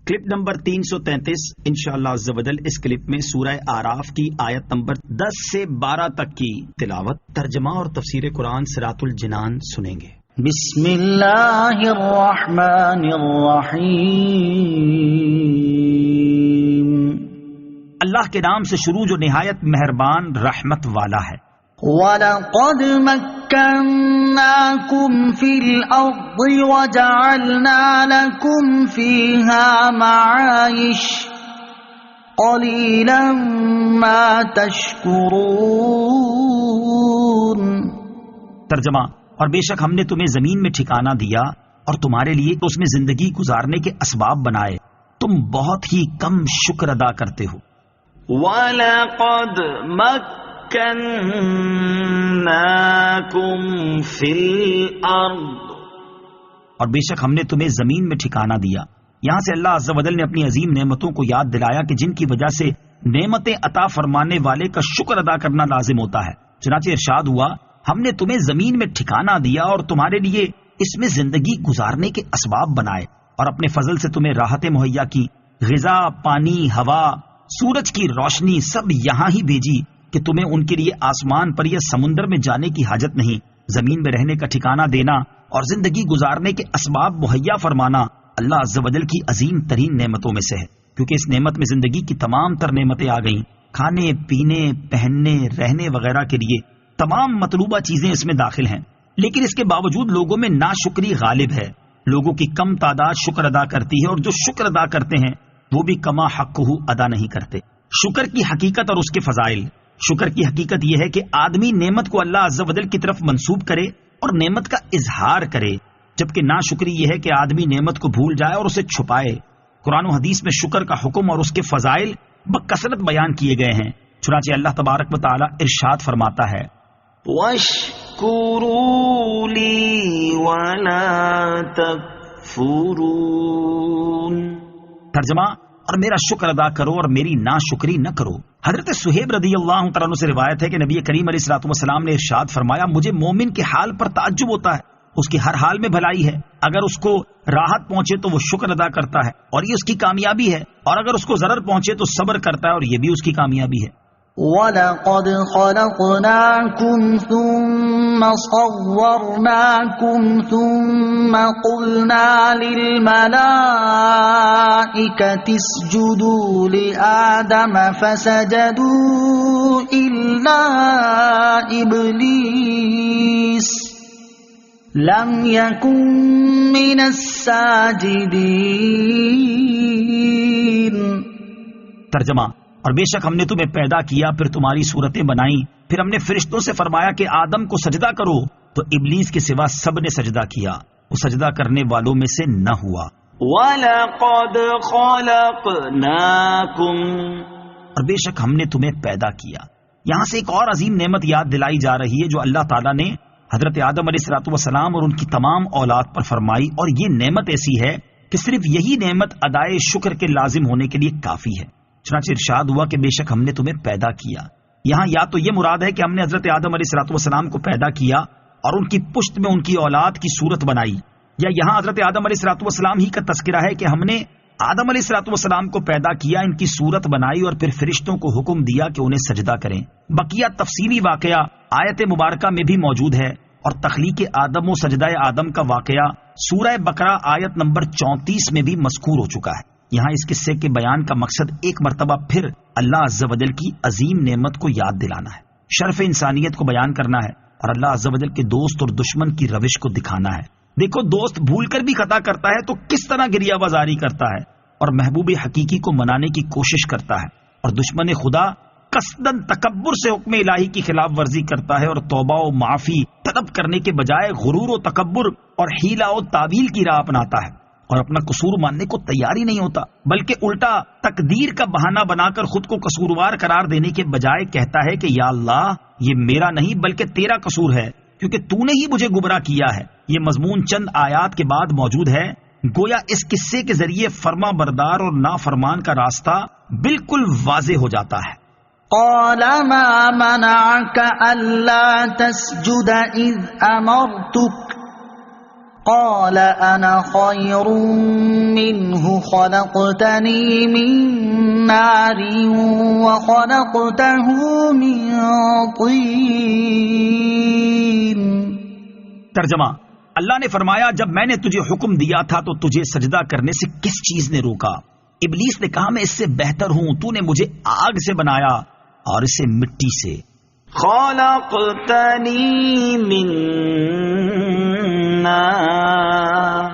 Clip number 333 انشاءاللہ عز و جل اس کلپ میں سورہ اعراف کی آیت نمبر 10 سے 12 تک کی تلاوت، ترجمہ اور تفسیر قرآن صراط الجنان سنیں گے۔ بسم اللہ الرحمن الرحیم، اللہ کے نام سے شروع جو نہایت مہربان رحمت والا ہے۔ وَلَقَدْ مَكَّنَّاكُمْ فِي الْأَرْضِ وَجَعَلْنَا لَكُمْ فِيهَا مَعَايِشَ قَلِيلًا مَا تَشْكُرُونَ۔ ترجمہ، اور بے شک ہم نے تمہیں زمین میں ٹھکانہ دیا اور تمہارے لیے اس میں زندگی گزارنے کے اسباب بنائے، تم بہت ہی کم شکر ادا کرتے ہو۔ وَلَقَدْ مَكَّنَّاكُمْ فِي الْأَرْضِ، اور بے شک ہم نے تمہیں زمین میں ٹھکانہ دیا۔ یہاں سے اللہ عز و جل نے اپنی عظیم نعمتوں کو یاد دلایا کہ جن کی وجہ سے نعمتیں عطا فرمانے والے کا شکر ادا کرنا لازم ہوتا ہے۔ چنانچہ ارشاد ہوا، ہم نے تمہیں زمین میں ٹھکانہ دیا اور تمہارے لیے اس میں زندگی گزارنے کے اسباب بنائے اور اپنے فضل سے تمہیں راحتیں مہیا کی، غذا، پانی، ہوا، سورج کی روشنی سب یہاں ہی بھیجی کہ تمہیں ان کے لیے آسمان پر یا سمندر میں جانے کی حاجت نہیں۔ زمین میں رہنے کا ٹھکانہ دینا اور زندگی گزارنے کے اسباب مہیا فرمانا اللہ عز و جل کی عظیم ترین نعمتوں میں سے ہے، کیونکہ اس نعمت میں زندگی کی تمام تر نعمتیں آ گئیں۔ کھانے، پینے، پہننے، رہنے وغیرہ کے لیے تمام مطلوبہ چیزیں اس میں داخل ہیں، لیکن اس کے باوجود لوگوں میں ناشکری غالب ہے۔ لوگوں کی کم تعداد شکر ادا کرتی ہے، اور جو شکر ادا کرتے ہیں وہ بھی کما حقہ ادا نہیں کرتے۔ شکر کی حقیقت اور اس کے فضائل۔ شکر کی حقیقت یہ ہے کہ آدمی نعمت کو اللہ عز و جل کی طرف منسوب کرے اور نعمت کا اظہار کرے، جبکہ ناشکری یہ ہے کہ آدمی نعمت کو بھول جائے اور اسے چھپائے۔ قرآن و حدیث میں شکر کا حکم اور اس کے فضائل بکثرت بیان کیے گئے ہیں، چنانچہ اللہ تبارک و تعالی ارشاد فرماتا ہے، وَاشْكُرُوا لِي وَلَا تَكْفُرُونَ۔ ترجمہ، اور میرا شکر ادا کرو اور میری ناشکری نہ کرو۔ حضرت صہیب رضی اللہ تعالیٰ عنہ سے روایت ہے کہ نبی کریم علیہ الصلوۃ والسلام نے ارشاد فرمایا، مجھے مومن کے حال پر تعجب ہوتا ہے، اس کی ہر حال میں بھلائی ہے۔ اگر اس کو راحت پہنچے تو وہ شکر ادا کرتا ہے اور یہ اس کی کامیابی ہے، اور اگر اس کو ضرر پہنچے تو صبر کرتا ہے اور یہ بھی اس کی کامیابی ہے۔ وَلَقَدْ خَلَقْنَاكُمْ ثُمَّ صَوَّرْنَاكُمْ ثُمَّ قُلْنَا لِلْمَلَائِكَةِ اسْجُدُوا لِآدَمَ فَسَجَدُوا إِلَّا إِبْلِيسَ لَمْ يَكُنْ مِنَ السَّاجِدِينَ۔ ترجمہ، اور بے شک ہم نے تمہیں پیدا کیا، پھر تمہاری صورتیں بنائیں، پھر ہم نے فرشتوں سے فرمایا کہ آدم کو سجدہ کرو، تو ابلیس کے سوا سب نے سجدہ کیا، وہ سجدہ کرنے والوں میں سے نہ ہوا۔ وَلَقَدْ خَلَقْنَاكُمْ، اور بے شک ہم نے تمہیں پیدا کیا۔ یہاں سے ایک اور عظیم نعمت یاد دلائی جا رہی ہے جو اللہ تعالیٰ نے حضرت آدم علیہ الصلوۃ والسلام اور ان کی تمام اولاد پر فرمائی، اور یہ نعمت ایسی ہے کہ صرف یہی نعمت ادائے شکر کے لازم ہونے کے لیے کافی ہے۔ چنانچہ ارشاد ہوا کہ بے شک ہم نے تمہیں پیدا کیا۔ یہاں یا تو یہ مراد ہے کہ ہم نے حضرت آدم علیہ الصلوۃ والسلام کو پیدا کیا اور ان کی پشت میں ان کی اولاد کی صورت بنائی، یا یہاں حضرت آدم علیہ الصلوۃ والسلام ہی کا تذکرہ ہے کہ ہم نے آدم علیہ الصلوۃ والسلام کو پیدا کیا، ان کی صورت بنائی اور پھر فرشتوں کو حکم دیا کہ انہیں سجدہ کریں۔ بقیہ تفصیلی واقعہ آیت مبارکہ میں بھی موجود ہے، اور تخلیق آدم و سجدہ آدم کا واقعہ سورہ بقرہ آیت نمبر 34 میں بھی مذکور ہو چکا ہے۔ یہاں اس قصے کے بیان کا مقصد ایک مرتبہ پھر اللہ عز و جل کی عظیم نعمت کو یاد دلانا ہے، شرف انسانیت کو بیان کرنا ہے، اور اللہ عز و جل کے دوست اور دشمن کی روش کو دکھانا ہے۔ دیکھو، دوست بھول کر بھی خطا کرتا ہے تو کس طرح گریہ بازاری کرتا ہے اور محبوب حقیقی کو منانے کی کوشش کرتا ہے، اور دشمن خدا قصدن تکبر سے حکم الہی کی خلاف ورزی کرتا ہے اور توبہ و معافی طلب کرنے کے بجائے غرور و تکبر اور حیلہ و تعویل کی راہ اپناتا ہے، اور اپنا قصور ماننے کو تیار ہی نہیں ہوتا، بلکہ الٹا تقدیر کا بہانہ بنا کر خود کو قصوروار قرار دینے کے بجائے کہتا ہے کہ یا اللہ، یہ میرا نہیں بلکہ تیرا قصور ہے، کیونکہ تو نے ہی مجھے گمراہ کیا ہے۔ یہ مضمون چند آیات کے بعد موجود ہے۔ گویا اس قصے کے ذریعے فرما بردار اور نافرمان کا راستہ بالکل واضح ہو جاتا ہے۔ قال ما منعك ألا تسجد إذ أمرتك قال أنا خير منه خلقتني من نار وخلقته من طين. ترجمہ: اللہ نے فرمایا جب میں نے تجھے حکم دیا تھا تو تجھے سجدہ کرنے سے کس چیز نے روکا؟ ابلیس نے کہا میں اس سے بہتر ہوں، تو نے مجھے آگ سے بنایا اور اسے مٹی سے. خلقتنی من نار،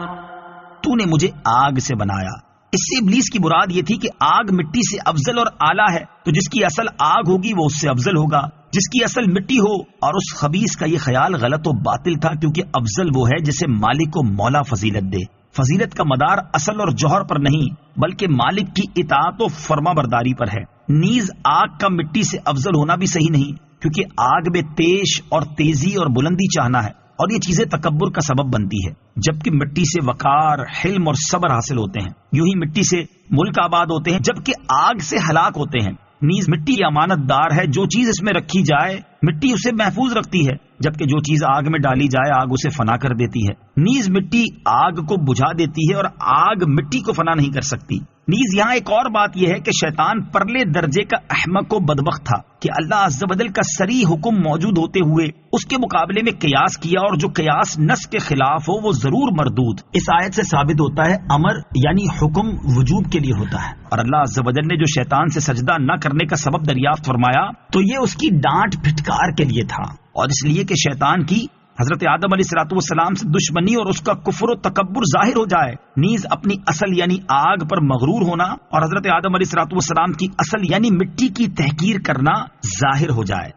تو نے مجھے آگ سے بنایا. اس سے ابلیس کی مراد یہ تھی کہ آگ مٹی سے افضل اور اعلیٰ ہے، تو جس کی اصل آگ ہوگی وہ اس سے افضل ہوگا، جس کی اصل مٹی ہو. اور اس خبیث کا یہ خیال غلط و باطل تھا، کیونکہ افضل وہ ہے جسے مالک و مولا فضیلت دے. فضیلت کا مدار اصل اور جوہر پر نہیں بلکہ مالک کی اطاعت و فرما برداری پر ہے. نیز آگ کا مٹی سے افضل ہونا بھی صحیح نہیں، کیونکہ آگ میں تیش اور تیزی اور بلندی چاہنا ہے، اور یہ چیزیں تکبر کا سبب بنتی ہے، جبکہ مٹی سے وقار، حلم اور صبر حاصل ہوتے ہیں. یوں ہی مٹی سے ملک آباد ہوتے ہیں، جبکہ آگ سے ہلاک ہوتے ہیں. نیز مٹی امانت دار ہے، جو چیز اس میں رکھی جائے مٹی اسے محفوظ رکھتی ہے، جبکہ جو چیز آگ میں ڈالی جائے آگ اسے فنا کر دیتی ہے. نیز مٹی آگ کو بجھا دیتی ہے اور آگ مٹی کو فنا نہیں کر سکتی. نیز یہاں ایک اور بات یہ ہے کہ شیطان پرلے درجے کا احمق و بدبخت تھا کہ اللہ عز و جل کا صریح حکم موجود ہوتے ہوئے اس کے مقابلے میں قیاس کیا، اور جو قیاس نص کے خلاف ہو وہ ضرور مردود. اس آیت سے ثابت ہوتا ہے امر یعنی حکم وجوب کے لیے ہوتا ہے، اور اللہ عز و جل نے جو شیطان سے سجدہ نہ کرنے کا سبب دریافت فرمایا تو یہ اس کی ڈانٹ پھٹکار کے لیے تھا، اور اس لیے کہ شیطان کی حضرت آدم علیہ السلام سے دشمنی اور اس کا کفر و تکبر ظاہر ہو جائے. نیز اپنی اصل یعنی آگ پر مغرور ہونا اور حضرت آدم علیہ السلام کی اصل یعنی مٹی کی تحقیر کرنا ظاہر ہو جائے.